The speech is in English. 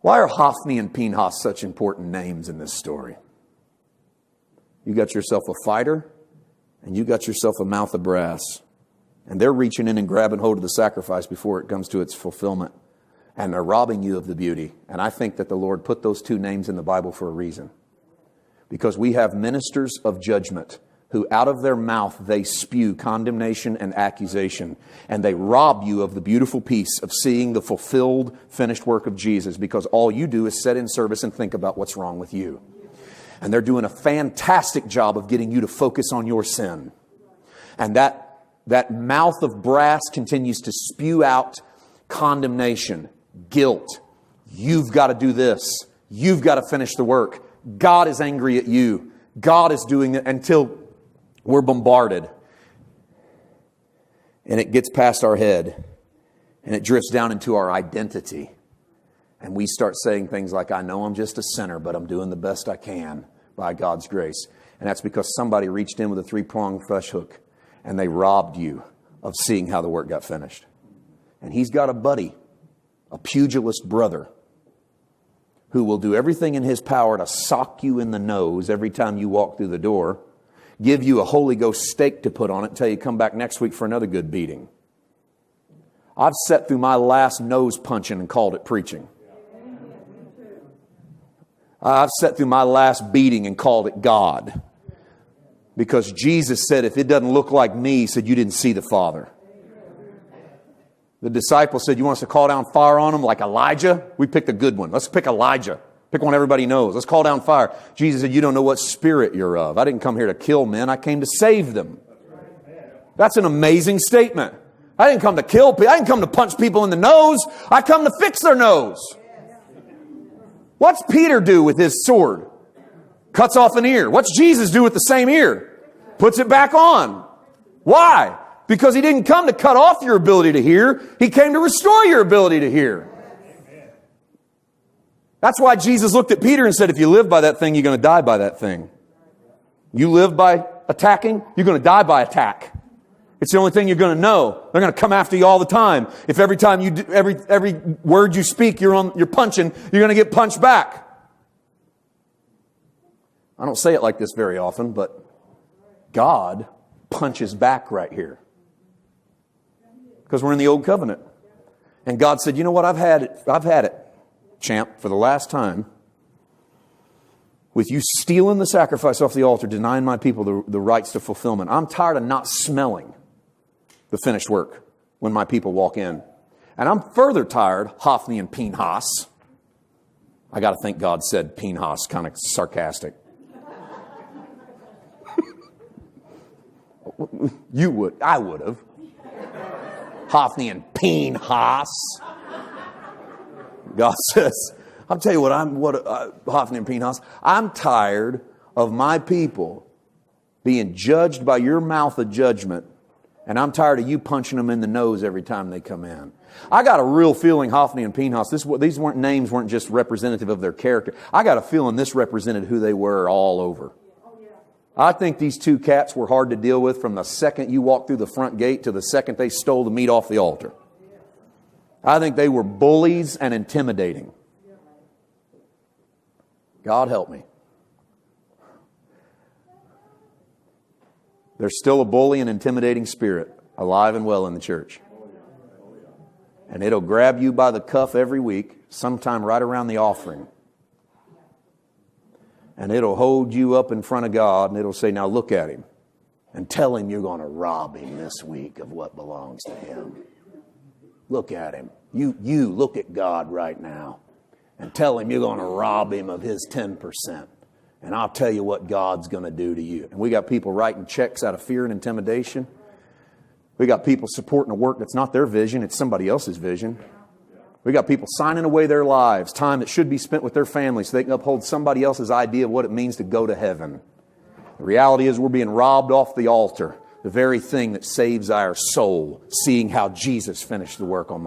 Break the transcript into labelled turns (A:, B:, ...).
A: Why are Hophni and Phinehas such important names in this story? You got yourself a fighter, and you got yourself a mouth of brass. And they're reaching in and grabbing hold of the sacrifice before it comes to its fulfillment. And they're robbing you of the beauty. And I think that the Lord put those two names in the Bible for a reason. Because we have ministers of judgment who out of their mouth they spew condemnation and accusation. And they rob you of the beautiful peace of seeing the fulfilled, finished work of Jesus. Because all you do is sit in service and think about what's wrong with you. And they're doing a fantastic job of getting you to focus on your sin. And that mouth of brass continues to spew out condemnation, guilt. You've got to do this. You've got to finish the work. God is angry at you. God is doing it until we're bombarded. And it gets past our head. And it drifts down into our identity. And we start saying things like, I know I'm just a sinner, but I'm doing the best I can by God's grace. And that's because somebody reached in with a 3-pronged fish hook and they robbed you of seeing how the work got finished. And he's got a buddy, a pugilist brother, who will do everything in his power to sock you in the nose every time you walk through the door, give you a Holy Ghost steak to put on it until you come back next week for another good beating. I've sat through my last nose punching and called it preaching. I've sat through my last beating and called it God. Because Jesus said, if it doesn't look like me, he said, you didn't see the Father. The disciples said, you want us to call down fire on them like Elijah? We picked a good one. Let's pick Elijah. Pick one everybody knows. Let's call down fire. Jesus said, you don't know what spirit you're of. I didn't come here to kill men. I came to save them. That's an amazing statement. I didn't come to kill people. I didn't come to punch people in the nose. I come to fix their nose. What's Peter do with his sword? Cuts off an ear. What's Jesus do with the same ear? Puts it back on. Why? Because he didn't come to cut off your ability to hear. He came to restore your ability to hear. That's why Jesus looked at Peter and said, if you live by that thing, you're going to die by that thing. You live by attacking, you're going to die by attack. It's the only thing you're going to know. They're going to come after you all the time. If every time you do, every word you speak, you're punching, you're going to get punched back. I don't say it like this very often, but God punches back right here. Because we're in the old covenant. And God said, you know what? I've had it, champ, for the last time. With you stealing the sacrifice off the altar, denying my people the rights to fulfillment. I'm tired of not smelling the finished work when my people walk in. And I'm further tired, Hophni and Phinehas. I got to think God said Phinehas, kind of sarcastic. You would. I would have. Hophni and Phinehas. God says, I'll tell you Hophni and Phinehas, I'm tired of my people being judged by your mouth of judgment, and I'm tired of you punching them in the nose every time they come in. I got a real feeling Hophni and Phinehas, these names weren't just representative of their character. I got a feeling this represented who they were all over. I think these two cats were hard to deal with from the second you walked through the front gate to the second they stole the meat off the altar. I think they were bullies and intimidating. God help me. There's still a bully and intimidating spirit alive and well in the church. And it'll grab you by the cuff every week, sometime right around the offering. And it'll hold you up in front of God and it'll say, now look at him and tell him you're going to rob him this week of what belongs to him. Look at him. You look at God right now and tell him you're going to rob him of his 10%. And I'll tell you what God's going to do to you. And we got people writing checks out of fear and intimidation. We got people supporting a work that's not their vision, it's somebody else's vision. We got people signing away their lives, time that should be spent with their families so they can uphold somebody else's idea of what it means to go to heaven. The reality is we're being robbed off the altar, the very thing that saves our soul, seeing how Jesus finished the work on